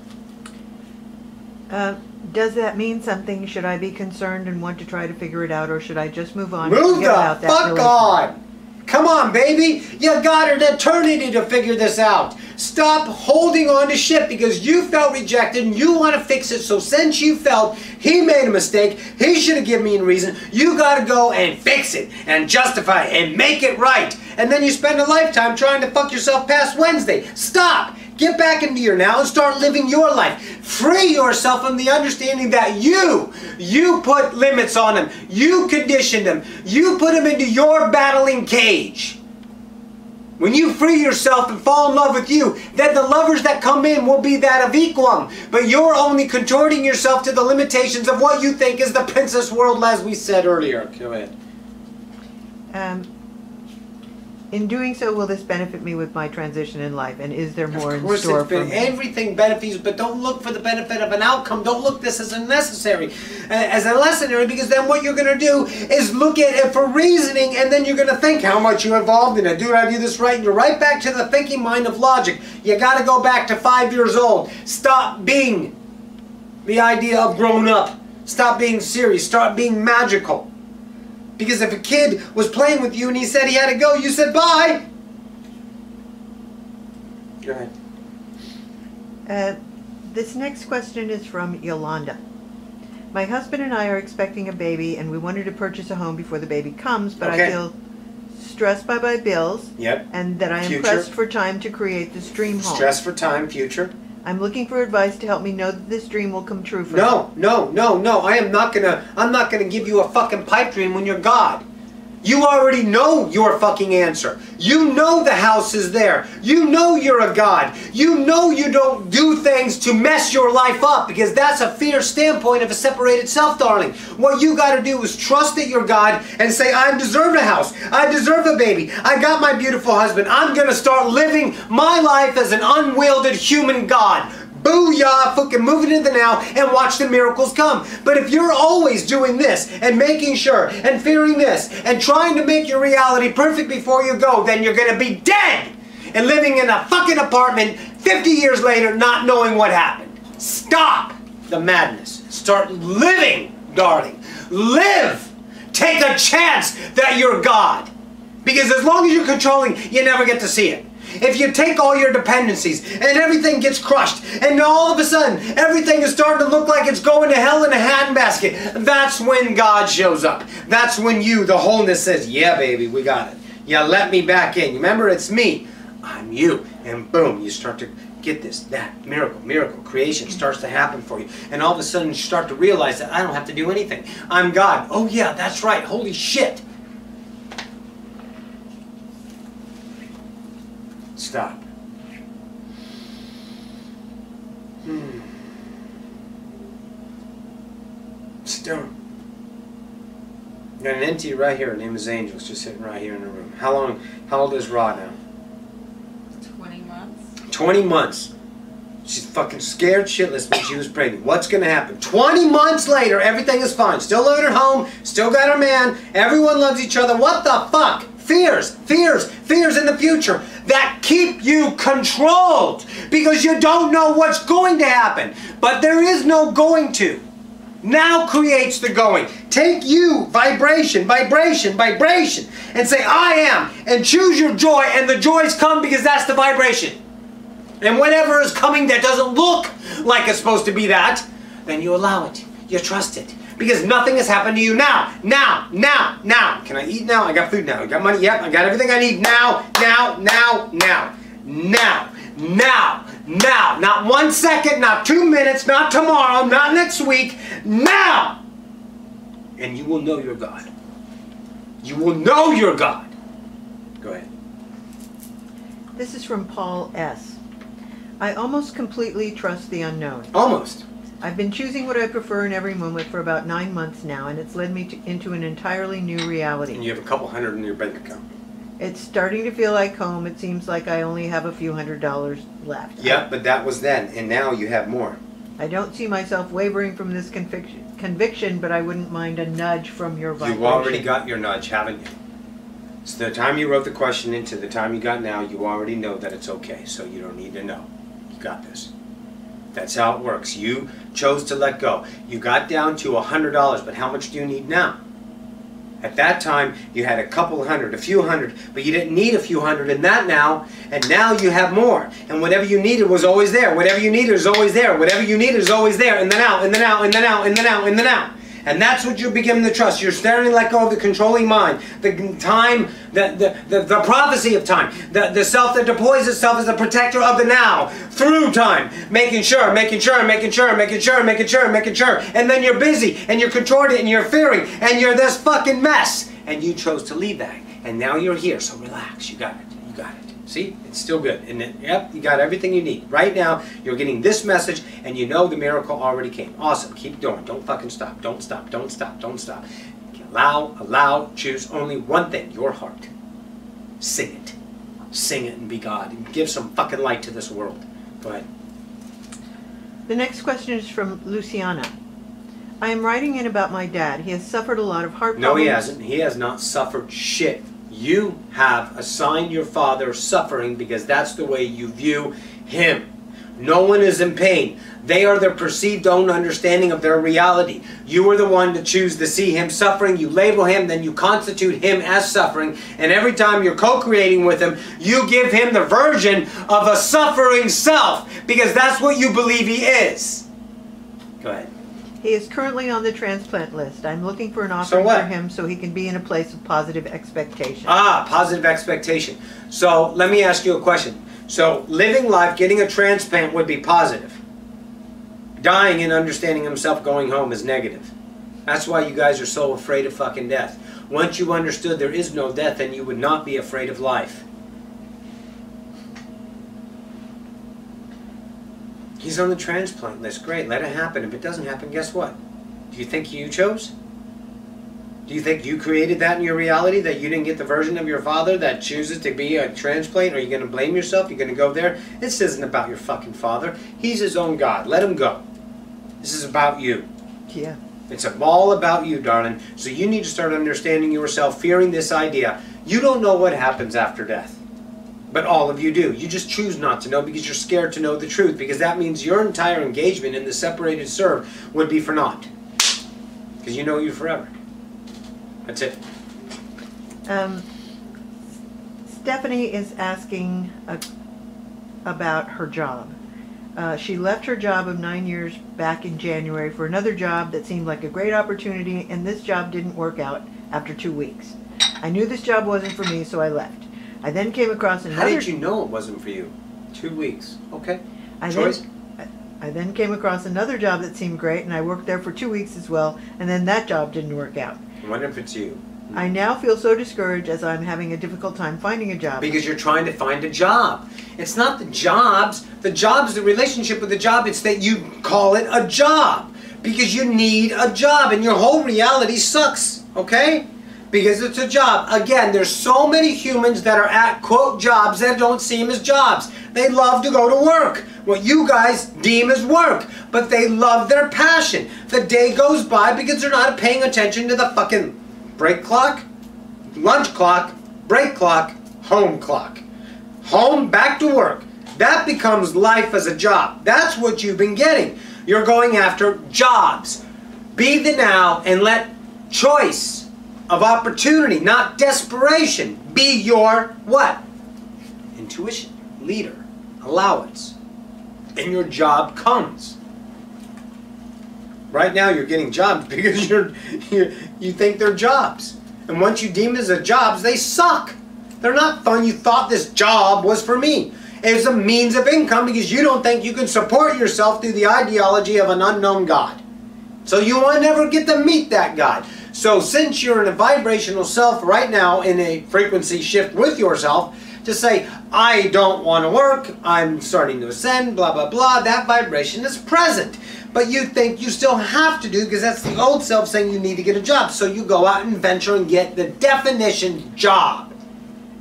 Speaker 2: Does that mean something? Should I be concerned and want to try to figure it out, or should I just move on?
Speaker 1: Move the fuck on! Come on, baby! You got an eternity to figure this out. Stop holding on to shit because you felt rejected and you want to fix it. So since you felt he made a mistake, he should have given me a reason, you got to go and fix it and justify it and make it right. And then you spend a lifetime trying to fuck yourself past Wednesday. Stop! Get back into your now and start living your life. Free yourself from the understanding that you put limits on him. You conditioned him. You put him into your battling cage. When you free yourself and fall in love with you, then the lovers that come in will be that of equum. But you're only contorting yourself to the limitations of what you think is the princess world, as we said earlier. Go ahead.
Speaker 2: In doing so, will this benefit me with my transition in life? And is there more in store for me?
Speaker 1: Everything benefits, but don't look for the benefit of an outcome. Don't look this as unnecessary, as a lessonary, because then what you're going to do is look at it for reasoning, and then you're going to think how much you involved in it. Did I do this right? And you're right back to the thinking mind of logic. You got to go back to 5 years old. Stop being the idea of grown up. Stop being serious. Start being magical. Because if a kid was playing with you and he said he had to go, you said bye. Go ahead.
Speaker 2: This next question is from Yolanda. My husband and I are expecting a baby and we wanted to purchase a home before the baby comes, but I feel stressed by my bills.
Speaker 1: Yep.
Speaker 2: And that I am pressed for time to create this dream home.
Speaker 1: Stress for time, future.
Speaker 2: I'm looking for advice to help me know that this dream will come true for me.
Speaker 1: No. I'm not gonna give you a fucking pipe dream when you're God. You already know your fucking answer. You know the house is there. You know you're a God. You know you don't do things to mess your life up, because that's a fear standpoint of a separated self, darling. What you got to do is trust that you're God and say, I deserve a house. I deserve a baby. I got my beautiful husband. I'm going to start living my life as an unwielded human God. Booyah, fucking move it into the now and watch the miracles come. But if you're always doing this and making sure and fearing this and trying to make your reality perfect before you go, then you're going to be dead and living in a fucking apartment 50 years later not knowing what happened. Stop the madness. Start living, darling. Live! Take a chance that you're God. Because as long as you're controlling, you never get to see it. If you take all your dependencies and everything gets crushed and all of a sudden everything is starting to look like it's going to hell in a handbasket, that's when God shows up. That's when you, the wholeness, says, yeah, baby, we got it. Yeah, let me back in. Remember, it's me. I'm you. And boom, you start to get this, that, miracle, creation starts to happen for you. And all of a sudden you start to realize that I don't have to do anything. I'm God. Oh yeah, that's right. Holy shit. Stop. Still. Got an entity right here. Her name is Angel. It's just sitting right here in the room. How old is Ra now?
Speaker 3: 20 months.
Speaker 1: 20 months. She's fucking scared shitless when she was pregnant. What's going to happen? 20 months later, everything is fine. Still living at home. Still got her man. Everyone loves each other. What the fuck? Fears in the future that keep you controlled because you don't know what's going to happen. But there is no going to. Now creates the going. Take you, vibration, and say, I am, and choose your joy, and the joys come because that's the vibration. And whatever is coming that doesn't look like it's supposed to be that, then you allow it. You trust it. Because nothing has happened to you now. Now. Can I eat now? I got food now. I got money? Yep. I got everything I need now. Not 1 second, not 2 minutes, not tomorrow, not next week. Now! And you will know you're God. You will know you're God. Go ahead.
Speaker 2: This is from Paul S. I almost completely trust the unknown.
Speaker 1: Almost.
Speaker 2: I've been choosing what I prefer in every moment for about 9 months now, and it's led me into an entirely new reality.
Speaker 1: And you have a couple hundred in your bank account.
Speaker 2: It's starting to feel like home. It seems like I only have a few $100s left.
Speaker 1: Yep, but that was then, and now you have more.
Speaker 2: I don't see myself wavering from this conviction, but I wouldn't mind a nudge from your vibration.
Speaker 1: You've already got your nudge, haven't you? So the time you wrote the question into the time you got now, you already know that it's okay, so you don't need to know. You got this. That's how it works. You chose to let go. You got down to $100, but how much do you need now? At that time, you had a couple hundred, a few hundred, but you didn't need a few hundred in that now, and now you have more. And whatever you needed was always there. Whatever you needed is always there. Whatever you needed is always there. In the now, in the now, in the now, in the now, in the now. And that's what you're beginning to trust. You're starting to let go of the controlling mind, the time, the prophecy of time, the self that deploys itself as the protector of the now through time, making sure. And then you're busy and you're contorted and you're fearing and you're this fucking mess. And you chose to leave that. And now you're here, so relax. You got it. You got it. See? It's still good, isn't it? Yep, you got everything you need. Right now, you're getting this message, and you know the miracle already came. Awesome. Keep going. Don't fucking stop. Don't stop. Don't stop. Don't stop. Allow, choose only one thing, your heart. Sing it. Sing it and be God. And give some fucking light to this world. Go ahead.
Speaker 2: The next question is from Luciana. I am writing in about my dad. He has suffered a lot of heart problems.
Speaker 1: No, he hasn't. He has not suffered shit. You have assigned your father suffering because that's the way you view him. No one is in pain. They are their perceived own understanding of their reality. You are the one to choose to see him suffering. You label him, then you constitute him as suffering. And every time you're co-creating with him, you give him the version of a suffering self because that's what you believe he is. Go ahead.
Speaker 2: He is currently on the transplant list. I'm looking for an
Speaker 1: So
Speaker 2: offering
Speaker 1: what?
Speaker 2: for him so he can be in a place of positive expectation.
Speaker 1: Ah, positive expectation. So let me ask you a question. So living life, getting a transplant would be positive. Dying and understanding himself going home is negative. That's why you guys are so afraid of fucking death. Once you understood there is no death, then you would not be afraid of life. He's on the transplant list. Great, let it happen. If it doesn't happen, guess what? Do you think you chose? Do you think you created that in your reality, that you didn't get the version of your father that chooses to be a transplant? Are you going to blame yourself? You're going to go there? This isn't about your fucking father. He's his own God. Let him go. This is about you.
Speaker 2: Yeah.
Speaker 1: It's all about you, darling. So you need to start understanding yourself, fearing this idea. You don't know what happens after death. But all of you do. You just choose not to know because you're scared to know the truth. Because that means your entire engagement in the separated serve would be for naught. Because Because you know you forever. That's it.
Speaker 2: Stephanie is asking about her job. She left her job of 9 years back in January for another job that seemed like a great opportunity, and this job didn't work out after 2 weeks. I knew this job wasn't for me, so I left. I then came across another...
Speaker 1: How did you know it wasn't for you? 2 weeks. Okay.
Speaker 2: I then came across another job that seemed great, and I worked there for 2 weeks as well, and then that job didn't work out.
Speaker 1: I wonder if it's you.
Speaker 2: I now feel so discouraged as I'm having a difficult time finding a job.
Speaker 1: Because you're trying to find a job. It's not the jobs. The job's the relationship with the job. It's that you call it a job. Because you need a job, and your whole reality sucks. Okay? Because it's a job. Again, there's so many humans that are at, quote, jobs that don't seem as jobs. They love to go to work. What you guys deem as work. But they love their passion. The day goes by because they're not paying attention to the fucking break clock, lunch clock, break clock, home clock. Home, back to work. That becomes life as a job. That's what you've been getting. You're going after jobs. Be the now and let choice of opportunity, not desperation, be your what? Intuition, leader, allowance. And your job comes. Right now you're getting jobs because you think they're jobs. And once you deem as a jobs, they suck. They're not fun. You thought this job was for me. It's a means of income because you don't think you can support yourself through the ideology of an unknown God. So you will never get to meet that God. So since you're in a vibrational self right now in a frequency shift with yourself to say, I don't want to work, I'm starting to ascend, blah, blah, blah, that vibration is present. But you think you still have to do because that's the old self saying you need to get a job. So you go out and venture and get the definition job.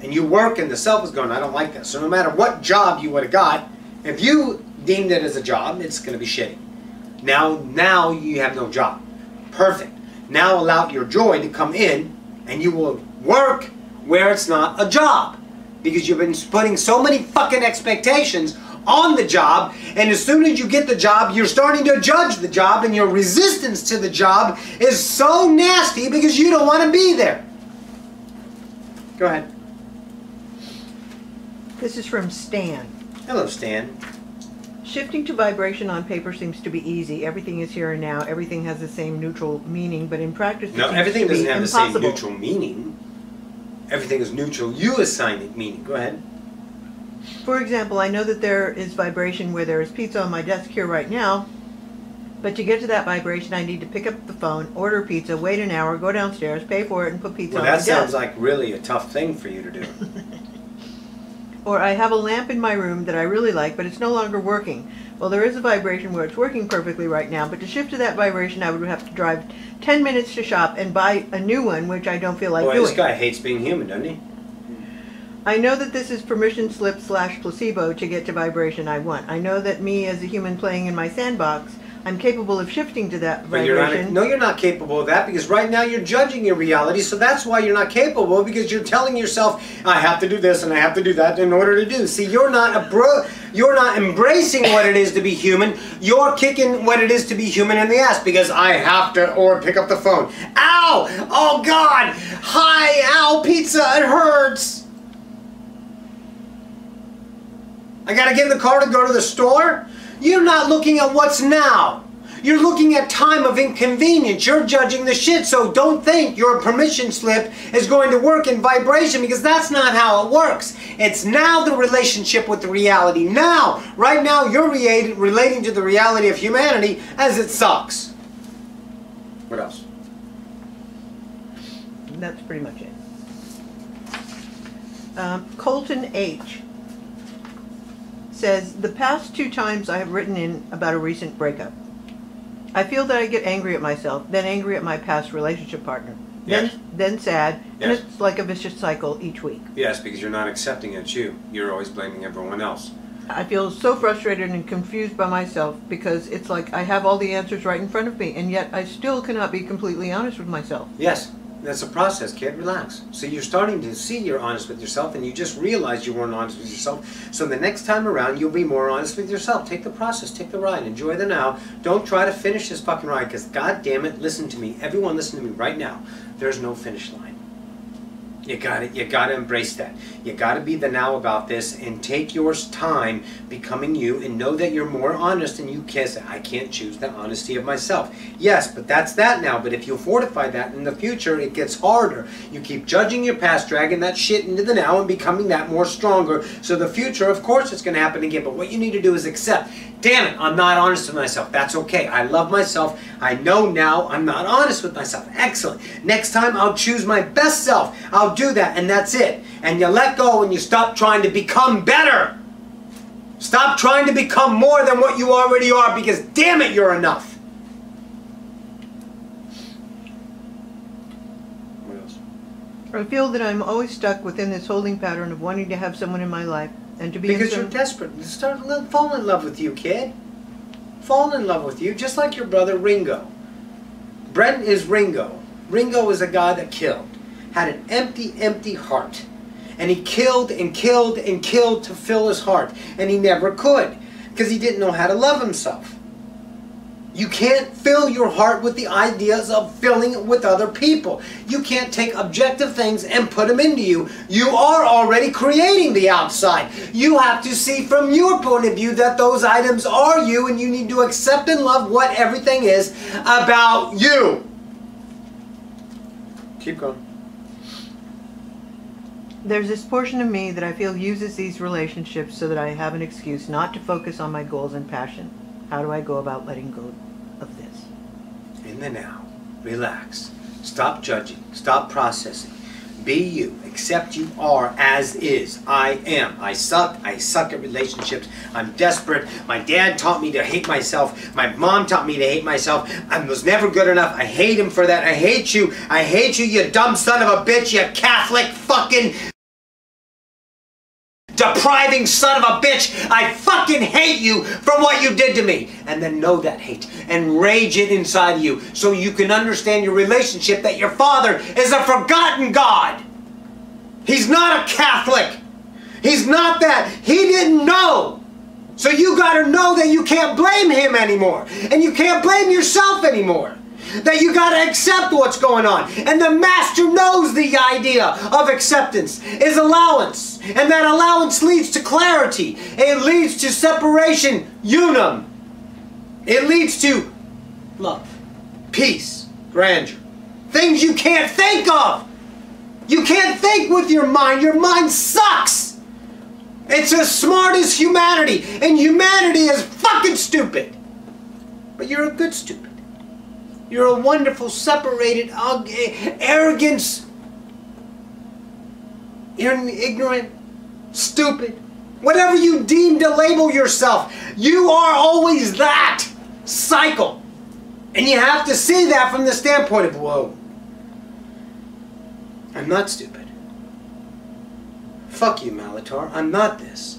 Speaker 1: And you work and the self is going, I don't like this. So no matter what job you would have got, if you deemed it as a job, it's going to be shitty. Now you have no job. Perfect. Now allow your joy to come in and you will work where it's not a job. Because you've been putting so many fucking expectations on the job, and as soon as you get the job, you're starting to judge the job, and your resistance to the job is so nasty because you don't want to be there. Go ahead.
Speaker 2: This is from Stan.
Speaker 1: Hello, Stan.
Speaker 2: Shifting to vibration on paper seems to be easy. Everything is here and now. Everything has the same neutral meaning, but in practice,
Speaker 1: No, everything doesn't have the same neutral meaning. Everything is neutral. You assign it meaning. Go ahead.
Speaker 2: For example, I know that there is vibration where there is pizza on my desk here right now, but to get to that vibration, I need to pick up the phone, order pizza, wait an hour, go downstairs, pay for it, and put pizza on my desk.
Speaker 1: Well, that sounds like really a tough thing for you to do.
Speaker 2: Or I have a lamp in my room that I really like, but it's no longer working. Well, there is a vibration where it's working perfectly right now, but to shift to that vibration, I would have to drive 10 minutes to shop and buy a new one, which I don't feel like doing.
Speaker 1: This guy hates being human, doesn't he?
Speaker 2: I know that this is permission slip / placebo to get to vibration I want. I know that me as a human playing in my sandbox, I'm capable of shifting to that vibration.
Speaker 1: No, you're not capable of that because right now you're judging your reality, so that's why you're not capable, because you're telling yourself, I have to do this and I have to do that in order to do. See, you're not embracing what it is to be human. You're kicking what it is to be human in the ass because I have to, or pick up the phone. Ow! Oh God! Hi! Ow! Pizza! It hurts! I gotta get in the car to go to the store? You're not looking at what's now. You're looking at time of inconvenience. You're judging the shit, so don't think your permission slip is going to work in vibration because that's not how it works. It's now the relationship with the reality. Now, right now, you're relating to the reality of humanity as it sucks. What else?
Speaker 2: That's pretty much it. Colton H. says, the past 2 times I have written in about a recent breakup. I feel that I get angry at myself, then angry at my past relationship partner,
Speaker 1: Yes.
Speaker 2: then sad, and
Speaker 1: Yes.
Speaker 2: it's like a vicious cycle each week.
Speaker 1: Yes, because you're not accepting it's you. You're always blaming everyone else.
Speaker 2: I feel so frustrated and confused by myself because it's like I have all the answers right in front of me, and yet I still cannot be completely honest with myself.
Speaker 1: Yes, That's a process, kid. Relax. So you're starting to see you're honest with yourself, and you just realized you weren't honest with yourself. So the next time around, you'll be more honest with yourself. Take the process. Take the ride. Enjoy the now. Don't try to finish this fucking ride, because God damn it, listen to me. Everyone listen to me right now. There's no finish line. You gotta embrace that. You gotta be the now about this and take your time becoming you and know that you're more honest and you can say, I can't choose the honesty of myself. Yes, but that's that now. But if you fortify that in the future, it gets harder. You keep judging your past, dragging that shit into the now and becoming that more stronger. So the future, of course, it's gonna happen again. But what you need to do is accept, damn it, I'm not honest with myself. That's okay. I love myself. I know now I'm not honest with myself. Excellent. Next time I'll choose my best self. I'll do that, and that's it. And you let go and you stop trying to become better. Stop trying to become more than what you already are, because damn it, you're enough. What else?
Speaker 2: I feel that I'm always stuck within this holding pattern of wanting to have someone in my life and to be
Speaker 1: because you're desperate. Fall in love with you, kid. Fall in love with you, just like your brother Ringo. Brent is Ringo. Ringo is a guy that killed. Had an empty heart. And he killed and killed and killed to fill his heart. And he never could, because he didn't know how to love himself. You can't fill your heart with the ideas of filling it with other people. You can't take objective things and put them into you. You are already creating the outside. You have to see from your point of view that those items are you, and you need to accept and love what everything is about you. Keep going.
Speaker 2: There's this portion of me that I feel uses these relationships so that I have an excuse not to focus on my goals and passion. How do I go about letting go of this?
Speaker 1: In the now. Relax. Stop judging. Stop processing. Be you. Accept you are as is. I am. I suck. I suck at relationships. I'm desperate. My dad taught me to hate myself. My mom taught me to hate myself. I was never good enough. I hate him for that. I hate you. I hate you, you dumb son of a bitch, you Catholic fucking depriving son of a bitch. I fucking hate you for what you did to me. And then know that hate and rage it inside of you so you can understand your relationship, that your father is a forgotten God. He's not a Catholic. He's not that. He didn't know. So you got to know that you can't blame him anymore. And you can't blame yourself anymore. That you got to accept what's going on. And the master knows the idea of acceptance is allowance. And that allowance leads to clarity. It leads to separation, unum. It leads to love, peace, grandeur. Things you can't think of. You can't think with your mind. Your mind sucks. It's as smart as humanity. And humanity is fucking stupid. But you're a good stupid. You're a wonderful, separated, arrogance. You're ignorant, stupid. Whatever you deem to label yourself, you are always that cycle. And you have to see that from the standpoint of, whoa, I'm not stupid. Fuck you, Malitar. I'm not this.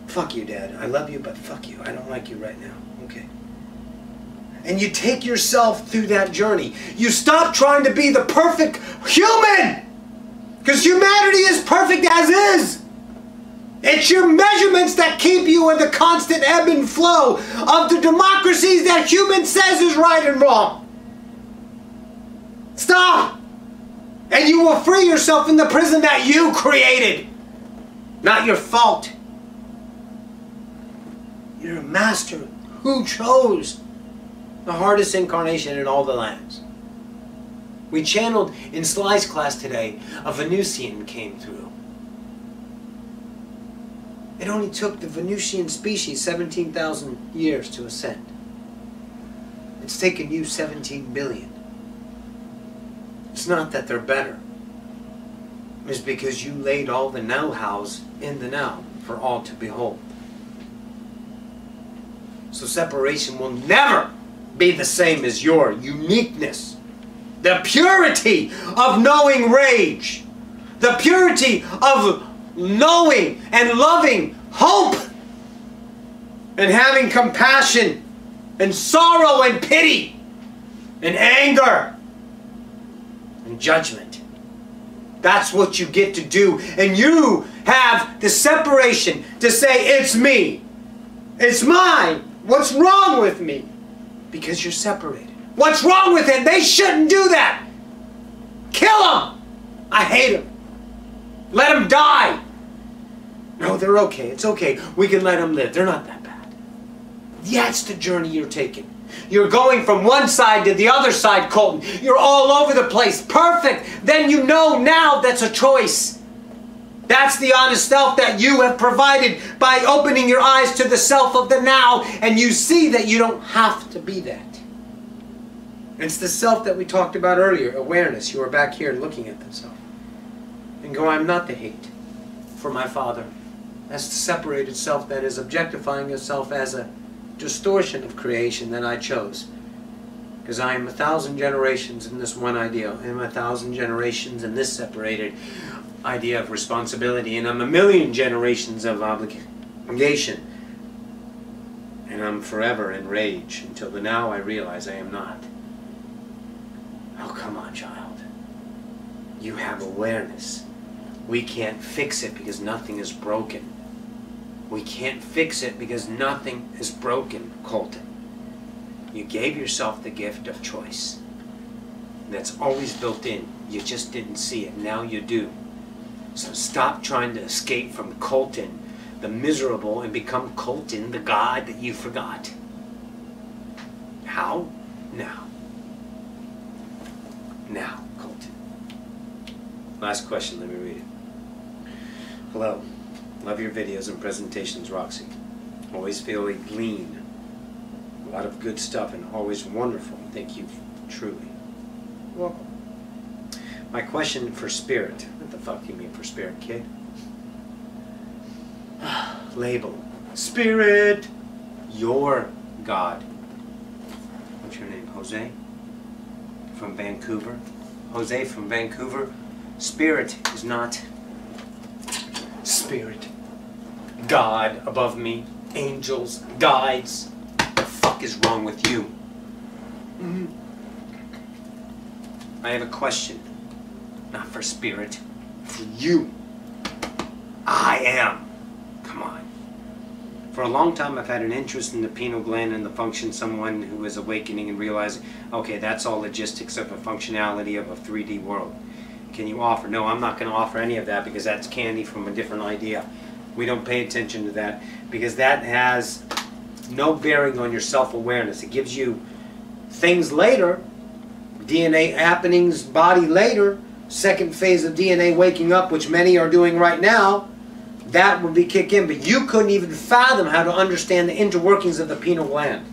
Speaker 1: Fuck you, Dad. I love you, but fuck you. I don't like you right now. Okay. And you take yourself through that journey. You stop trying to be the perfect human. Because humanity is perfect as is. It's your measurements that keep you in the constant ebb and flow of the democracies that human says is right and wrong. Stop. And you will free yourself in the prison that you created. Not your fault. You're a master who chose the hardest incarnation in all the lands. We channeled in Sly's class today, a Venusian came through. It only took the Venusian species 17,000 years to ascend. It's taken you 17 billion. It's not that they're better. It's because you laid all the know-hows in the now for all to behold. So separation will never be the same as your uniqueness. The purity of knowing rage. The purity of knowing and loving hope. And having compassion and sorrow and pity and anger judgment. That's what you get to do. And you have the separation to say, it's me. It's mine. What's wrong with me? Because you're separated. What's wrong with them? They shouldn't do that. Kill them. I hate them. Let them die. No, they're okay. It's okay. We can let them live. They're not that bad. That's the journey you're taking. You're going from one side to the other side, Colton. You're all over the place. Perfect. Then you know now that's a choice. That's the honest self that you have provided by opening your eyes to the self of the now, and you see that you don't have to be that. It's the self that we talked about earlier, awareness. You are back here looking at the self and go, I'm not the hate for my father. That's the separated self that is objectifying itself as a distortion of creation that I chose. Because I am 1,000 generations in this one idea. I am 1,000 generations in this separated idea of responsibility. And I'm 1,000,000 generations of obligation. And I'm forever in rage until the now I realize I am not. Oh, come on, child. You have awareness. We can't fix it because nothing is broken. We can't fix it because nothing is broken, Colton. You gave yourself the gift of choice. That's always built in. You just didn't see it. Now you do. So stop trying to escape from Colton, the miserable, and become Colton, the God that you forgot. How? Now. Now, Colton. Last question, let me read it. Hello. Love your videos and presentations, Roxie. Always feel lean. A lot of good stuff and always wonderful. Thank you, truly. Welcome. My question for spirit. What the fuck do you mean for spirit, kid? Label. Spirit. Your God. What's your name? Jose? From Vancouver? Jose from Vancouver. Spirit is not spirit. God above me. Angels. Guides. What the fuck is wrong with you? I have a question. Not for spirit. For you. I am. Come on. For a long time I've had an interest in the pineal gland and the function. Someone who is awakening and realizing, okay, that's all logistics of a functionality of a 3D world. Can you offer? No, I'm not going to offer any of that because that's candy from a different idea. We don't pay attention to that because that has no bearing on your self-awareness. It gives you things later, DNA happenings, body later, second phase of DNA waking up, which many are doing right now. That would be kick in, but you couldn't even fathom how to understand the interworkings of the pineal gland.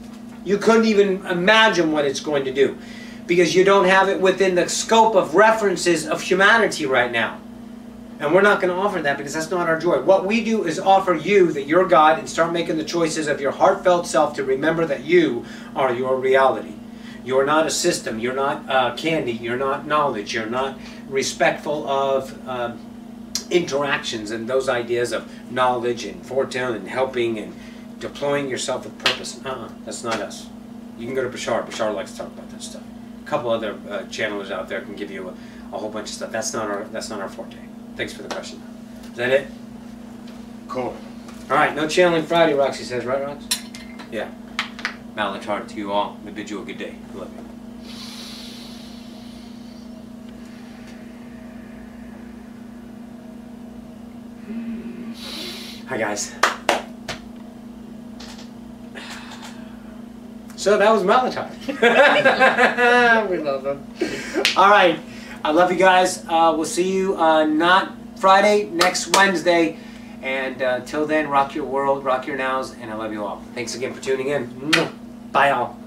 Speaker 1: You couldn't even imagine what it's going to do because you don't have it within the scope of references of humanity right now. And we're not going to offer that because that's not our joy. What we do is offer you that you're God and start making the choices of your heartfelt self to remember that you are your reality. You're not a system. You're not candy. You're not knowledge. You're not respectful of interactions and those ideas of knowledge and fortune and helping and deploying yourself with purpose. That's not us. You can go to Bashar. Bashar likes to talk about that stuff. A couple other channelers out there can give you a whole bunch of stuff. That's not our forte. Thanks for the question. Is that it? Cool. All right, no channeling Friday, Roxie says, right, Rox? Yeah. Malitar to you all. I bid you a good day. I love you. Hi, guys. So that was Malitar. We love him. All right. I love you guys. We'll see you not Friday, next Wednesday. And till then, rock your world, rock your nows, and I love you all. Thanks again for tuning in. Bye, all.